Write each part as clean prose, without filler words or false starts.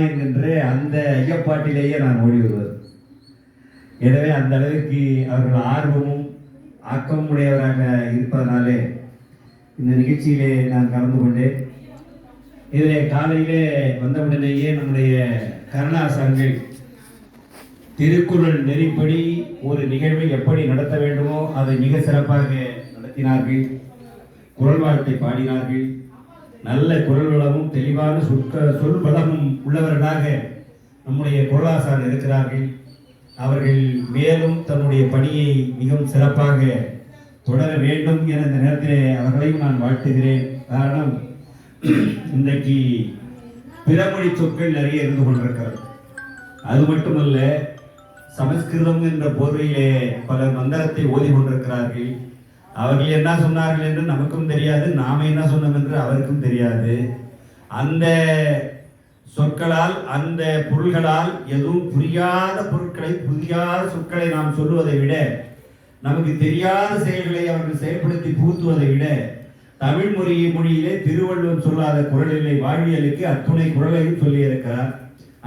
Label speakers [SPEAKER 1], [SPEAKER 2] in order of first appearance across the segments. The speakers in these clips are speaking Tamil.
[SPEAKER 1] என்கின்ற அந்த ஐயப்பாட்டிலேயே நான் ஓடி வருவது. எனவே அந்த அளவிற்கு அவர்கள் ஆர்வமும் ஆக்கமும் உடையவராக இருப்பதனாலே இந்த நிகழ்ச்சியிலே நான் கலந்து கொண்டேன். இதிலே காலையிலே வந்தவுடனேயே நம்முடைய கருணாசார்கள் திருக்குறள் நெறிப்படி ஒரு நிகழ்வை எப்படி நடத்த வேண்டுமோ அதை மிக சிறப்பாக நடத்தினார்கள். குரல் வாழ்த்தை பாடினார்கள். நல்ல குரல் வளமும் தெளிவான சொல் பலமும் உள்ளவர்களாக நம்முடைய குரலாசார் இருக்கிறார்கள். அவர்கள் மேலும் தன்னுடைய பணியை மிகவும் சிறப்பாக தொடர வேண்டும் என இந்த நேரத்திலே அவர்களையும் நான் வாழ்த்துகிறேன். காரணம், இன்றைக்கு பிறமொழி சொற்கள் நிறைய இருந்து கொண்டிருக்கிறது. அது மட்டுமல்ல, சமஸ்கிருதம் என்ற போர்வையிலே பல மந்திரத்தை ஓதி கொண்டிருக்கிறார்கள். அவர்கள் என்ன சொன்னார்கள் என்று நமக்கும் தெரியாது, நாம என்ன சொன்னோம் என்று அவருக்கும் தெரியாது. அந்த சொற்களால் அந்த பொருள்களால் எதுவும் புரியாத பொருட்களை புரியாத சொற்களை நாம் சொல்லுவதை விட, நமக்கு தெரியாத செயல்களை அவர்கள் செயல்படுத்தி புகுத்துவதை விட, தமிழ் மொழியிலே திருவள்ளுவர் சொல்லாத குறள் இல்லை, வாழ்வியலுக்கு அத்துணை குறளையும் சொல்லியிருக்கிறார்.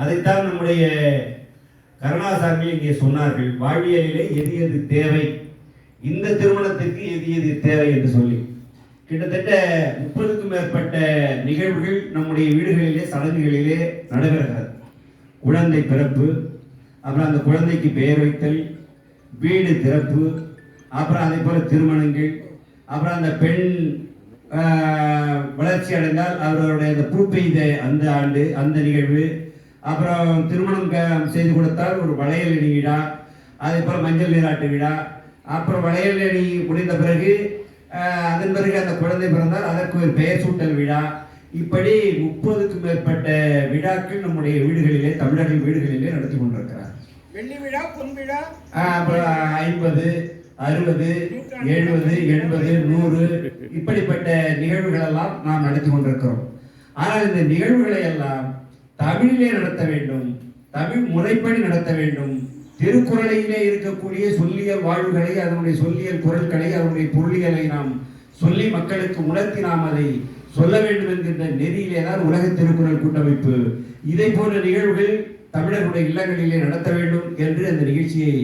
[SPEAKER 1] அதைத்தான் நம்முடைய கருணாசாமி இங்கே சொன்னார்கள். வாழ்வியலிலே எது எது தேவை, இந்த திருமணத்திற்கு எது எது தேவை என்று சொல்லி கிட்டத்தட்ட 30க்கும் மேற்பட்ட நிகழ்வுகள் நம்முடைய வீடுகளிலே சடங்குகளிலே நடைபெறுகிறது. குழந்தை பிறப்பு, அப்புறம் அந்த குழந்தைக்கு பெயர் வைத்தல், வீடு திறப்பு, அப்புறம் அதே போல திருமணங்கள், அப்புறம் அந்த பெண் வளர்ச்சி அடைந்தால் அவர்களுடைய அந்த பூ பெய்த அந்த ஆண்டு அந்த நிகழ்வு, அப்புறம் திருமணம் செய்து கொடுத்தால் ஒரு வளையல் விழா, அதே போல மஞ்சள் நீராட்டு விழா, அப்புறம் வளையல் அணி முடிந்த பிறகு அதன் பிறகு அந்த குழந்தை பிறந்தால் அதற்கு ஒரு பெயர் சூட்டல் விழா. இப்படி 30க்கும் மேற்பட்ட விழாக்கள் நம்முடைய வீடுகளிலே, தமிழர்கள் வீடுகளிலே நடத்தி கொண்டிருக்கிறார்.
[SPEAKER 2] வெள்ளி விழா, பொன் விழா,
[SPEAKER 1] 50, 60, 70, 80, 100 இப்படிப்பட்ட நிகழ்வுகள் எல்லாம் நாம் நடத்தி கொண்டிருக்கிறோம். ஆனால் இந்த நிகழ்வுகளை எல்லாம் தமிழிலே நடத்த வேண்டும், தமிழ் முறைப்படி நடத்த வேண்டும். திருக்குறளிலே இருக்கக்கூடிய சொல்லியல் வாழ்வுகளை, அதனுடைய சொல்லியல் குறள்களை, அதனுடைய பொருளியலை நாம் சொல்லி மக்களுக்கு உணர்த்தி நாம் அதை சொல்ல வேண்டும் என்கின்ற நெறியிலே தான் உலக திருக்குறள் கூட்டமைப்பு இதை போன்ற நிகழ்வுகள் தமிழர்களுடைய இல்லங்களிலே நடத்த வேண்டும் என்று அந்த நிகழ்ச்சியை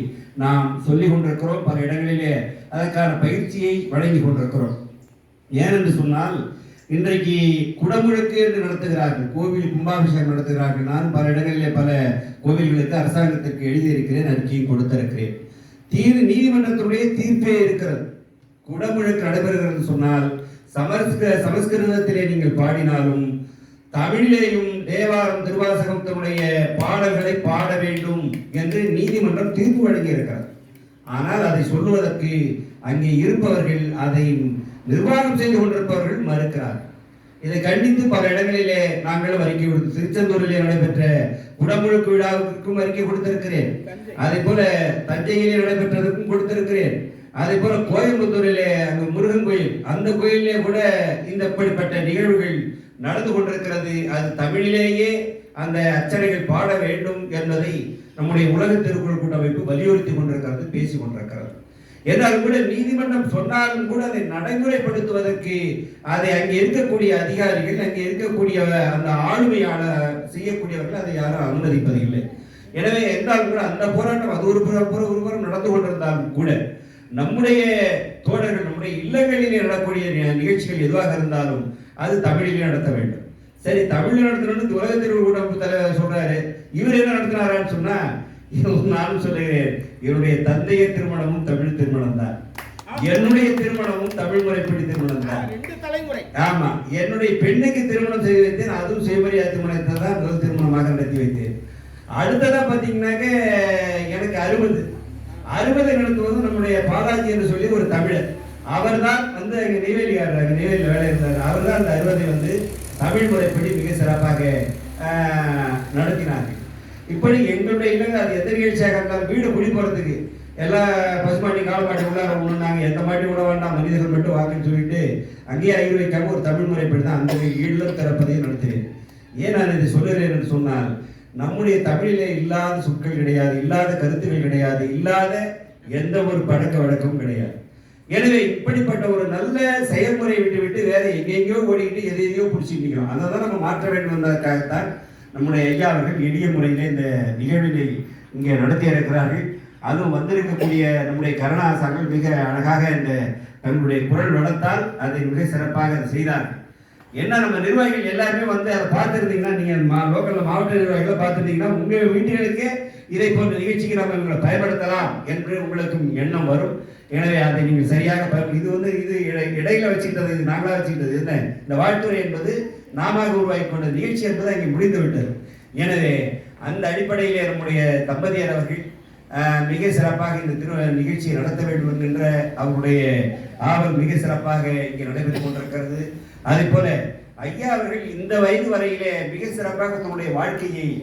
[SPEAKER 1] நாம் சொல்லிக் கொண்டிருக்கிறோம். பல இடங்களிலே அதற்கான பயிற்சியை வழங்கி கொண்டிருக்கிறோம். ஏனென்று சொன்னால், இன்றைக்கு குடமுழுக்கு என்று நடத்துகிறார்கள், கோவில் கும்பாபிஷேகம் நடத்துகிறார்கள். நான் பல இடங்களிலே பல கோவில்களுக்கு அரசாங்கத்திற்கு எழுதியிருக்கிறேன், அறிக்கையும் கொடுத்திருக்கிறேன். நீதிமன்றத்தினுடைய தீர்ப்பே இருக்கிறது. குடமுழுக்கு நடைபெறுகிறது சொன்னால் சமஸ்கிருதத்திலே நீங்கள் பாடினாலும் தமிழிலேயும் தேவாரம் திருவாசகத்தினுடைய பாடல்களை பாட வேண்டும் என்று நீதிமன்றம் தீர்ப்பு வழங்கி இருக்கிறது. ஆனால் அதை சொல்லுவதற்கு அங்கே இருப்பவர்கள், அதை நிர்வாகம் செய்து கொண்டிருப்பவர்கள் மறுக்கிறார்கள். இதை கண்டித்து பல இடங்களிலே நாங்களும் அறிக்கை கொடுத்து, திருச்செந்தூரிலே நடைபெற்ற குடமுழுக்கு விழாவுக்கும் அறிக்கை கொடுத்திருக்கிறேன். அதே போல தஞ்சையிலே நடைபெற்றதற்கும் கொடுத்திருக்கிறேன். அதே போல கோயம்புத்தூரிலே அங்கு முருகன் கோயில், அந்த கோயிலே கூட இந்த இப்படிப்பட்ட நிகழ்வுகள் நடந்து கொண்டிருக்கிறது. அது தமிழிலேயே அந்த அச்சனைகள் பாட வேண்டும் என்பதை நம்முடைய உலக திருக்குறள் கூட்டமைப்பு வலியுறுத்தி கொண்டிருக்கிறது, பேசிக் கொண்டிருக்கிறது. என்றாலும் கூட நீதிமன்றம் சொன்னாலும் கூட அதை நடைமுறைப்படுத்துவதற்கு அதை அங்கே இருக்கக்கூடிய அதிகாரிகள், அங்கே இருக்கக்கூடிய அந்த ஆளுமையாளர் செய்யக்கூடியவர்கள் அதை யாரும் அனுமதிப்பதில்லை. எனவே என்றாலும் கூட அந்த போராட்டம் அது ஒரு புறம் நடந்து கொண்டிருந்தாலும் கூட நம்முடைய தோழர்கள், நம்முடைய இல்லங்களிலே நடக்கூடிய நிகழ்ச்சிகள் எதுவாக இருந்தாலும் அது தமிழிலே நடத்த வேண்டும். சரி, தமிழில் நடத்தணும்னு உலக திருக்குறள் கூட்டமைப்பு தலைவர் சொல்றாரு, இவர் என்ன நடத்தினாரான்னு சொன்னா, நானும் சொல்லுகிறேன், என்னுடைய தந்தைய திருமணமும் தமிழ் திருமணம் தான், என்னுடைய திருமணமும் தமிழ் முறைப்படி திருமணம் தான். ஆமா, என்னுடைய பெண்ணுக்கு திருமணம் செய்து வைத்தேன், அதுவும் சுயமரியா திருமணத்தை தான் முதல் திருமணமாக நடத்தி வைத்தேன். அடுத்ததா பாத்தீங்கன்னாக்க எனக்கு 60 நடத்துவது நம்முடைய பாலாஜி என்று சொல்லி ஒரு தமிழர், அவர் தான் வந்து அங்கே நெய்வேலிக்காரர், நெய்வேலியில் வேலை இருந்தார். அவர் தான் அந்த 60 தமிழ் முறைப்படி மிக சிறப்பாக நடத்தினார்கள். இப்படி எங்களுடைய இல்லங்கள் அது எந்த நிகழ்ச்சியாக இருந்தாலும் வீடு குடி போகிறதுக்கு எல்லா பசுமாட்டி காலமாட்டி உள்ளார விழுந்தாங்க, எந்த மாட்டி விட வேண்டாம், மனிதர்கள் மட்டும் வாக்குன்னு சொல்லிட்டு அங்கேயே ஐயர் வைக்காம ஒரு தமிழ் முறைப்படி தான் அந்த இல்லம் திறப்பதையும் நடத்தினேன். ஏன் நான் இதை சொல்லுகிறேன் என்று சொன்னால், நம்முடைய தமிழிலே இல்லாத சொற்கள் கிடையாது, இல்லாத கருத்துக்கள் கிடையாது, இல்லாத எந்த ஒரு பழக்க வழக்கமும் கிடையாது. எனவே இப்படிப்பட்ட ஒரு நல்ல செயல்முறை விட்டு வேற எங்கெங்கயோ ஓடிக்கிட்டு எதையோ பிடிச்சிட்டு நிற்கிறோம். அதை தான் நம்ம மாற்ற வேண்டும் என்பதற்காகத்தான் நம்முடைய ஐயா அவர்கள் எளிய முறையிலே இந்த நிகழ்வினை இங்கே நடத்தி இருக்கிறார்கள். அதுவும் வந்திருக்கக்கூடிய நம்முடைய கருணாசார்கள் மிக அழகாக இந்த தங்களுடைய குரல் வளர்த்தால் அதை மிக சிறப்பாக செய்தார்கள். என்ன நம்ம நிர்வாகிகள் எல்லாருமே வந்து அதை பார்த்துருந்தீங்கன்னா, நீங்கள் லோக்கலில் மாவட்ட நிர்வாகிகளை பார்த்துருந்தீங்கன்னா உங்கள் வீட்டுகளுக்கே இதை போன்ற நிகழ்ச்சிக்கு நம்ம இவங்களை பயன்படுத்தலாம் என்று உங்களுக்கும் எண்ணம் வரும். எனவே அதை நீங்கள் சரியாக இது வந்து இது இடையில வச்சுக்கிட்டது, இது நாங்களாக வச்சுக்கிட்டது என்ன, இந்த வாழ்த்துறை என்பது நாம உருவாக்கி கொண்ட நிகழ்ச்சி என்பது அங்கே முடிந்து விட்டது. எனவே அந்த அடிப்படையிலே நம்முடைய தம்பதியர் அவர்கள் மிக சிறப்பாக இந்த நிகழ்ச்சியை நடத்த வேண்டும் என்கின்ற அவருடைய ஆவல் மிக சிறப்பாக இங்கே நடைபெற்றுக் கொண்டிருக்கிறது. அதே போல ஐயா அவர்கள் இந்த வயது வரையிலே மிக சிறப்பாக தன்னுடைய வாழ்க்கையை